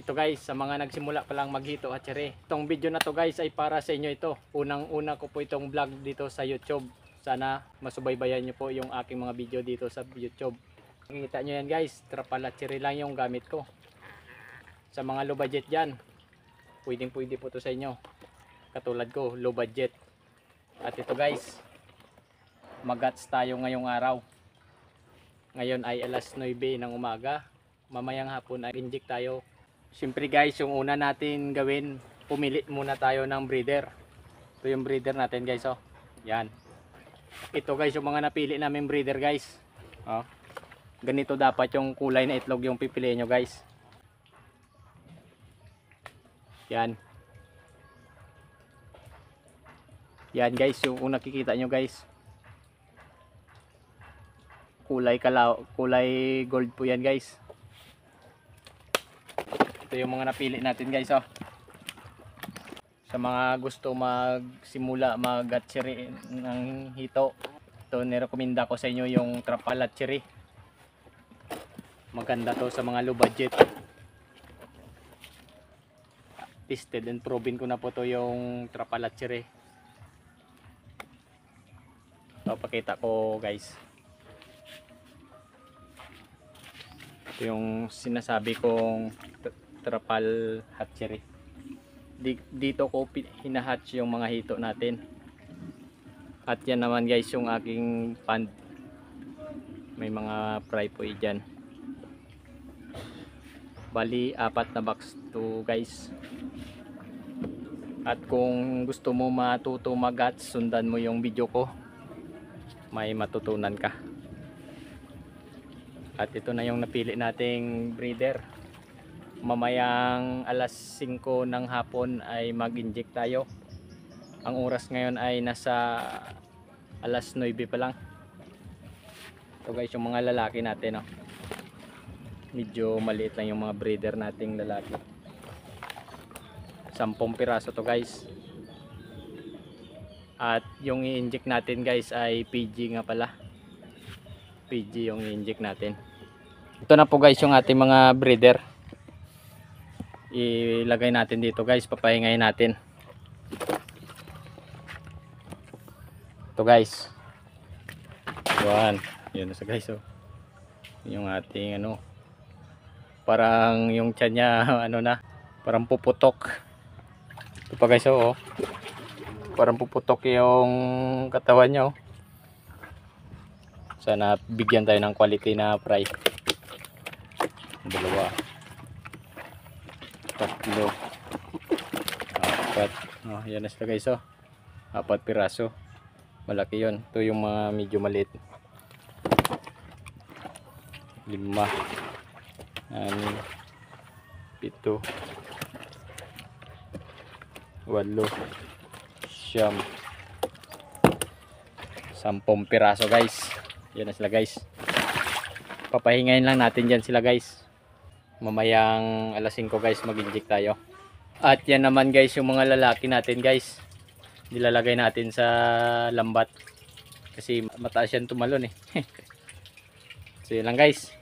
Ito guys, sa mga nagsimula pa lang maghito hatchery. Itong video na to guys ay para sa inyo ito. Unang-una ko po itong vlog dito sa YouTube. Sana masubaybayan nyo po yung aking mga video dito sa YouTube. Makikita nyo yan guys, trapal hatchery lang yung gamit ko. Sa mga low budget dyan, pwede po to sa inyo. Katulad ko, low budget. At ito guys, magats tayo ngayong araw. Ngayon ay alas 9 ng umaga. Mamayang hapon ay inject tayo. Siyempre guys, yung una natin gawin, pumili muna tayo ng breeder. Ito yung breeder natin guys, oh. Yan. Ito guys, yung mga napili namin breeder guys. Oh. Ganito dapat yung kulay na itlog yung pipiliin nyo guys. Yan. Yan guys, yung kung nakikita nyo guys. Kulay gold po yan guys. Ito yung mga napili natin guys, oh. Sa mga gusto magsimula mag-hatchery ng hito, ito nirekomenda ko sa inyo yung trapal hatchery. Maganda to sa mga low budget. Tested and proven ko na po to yung trapal hatchery. Ito pakita ko guys. Ito yung sinasabi kong trapal hatchery. Dito ko hinahatch yung mga hito natin. At yan naman guys yung aking pond. May mga fry po dyan. Bali 4 na box to guys. At kung gusto mo matuto mag-hatch, sundan mo yung video ko. May matutunan ka. At ito na yung napili nating breeder. Mamayang alas 5 ng hapon ay mag-inject tayo. Ang oras ngayon ay nasa alas 9 pa lang. Ito guys yung mga lalaki natin, oh. Medyo maliit lang yung mga breeder nating lalaki. 10 piraso to guys. At yung i-inject natin guys ay PG nga pala. PG yung i-inject natin. Ito na po guys yung ating mga breeder. Ilagay natin dito guys, papahingayin natin. Ito guys. Yun na sa guys, oh. Yung ating ano, parang yung tiyan niya ano na, parang puputok. Ito pa guys, oh. Parang puputok yung katawan niya, oh. Sana bigyan tayo ng quality na fry. 2, 3, 4. Oh, yan na sila guys, oh. 4 piraso. Malaki yon. Ito yung mga medyo maliit. 5, 6, 7, 8, 10 piraso guys. Yan na sila guys. Papahingayin lang natin dyan sila guys. Mamayang alas 5 guys mag-inject tayo. At yan naman guys yung mga lalaki natin guys. Nilalagay natin sa lambat. Kasi mataas yan tumalon eh. So yun lang guys.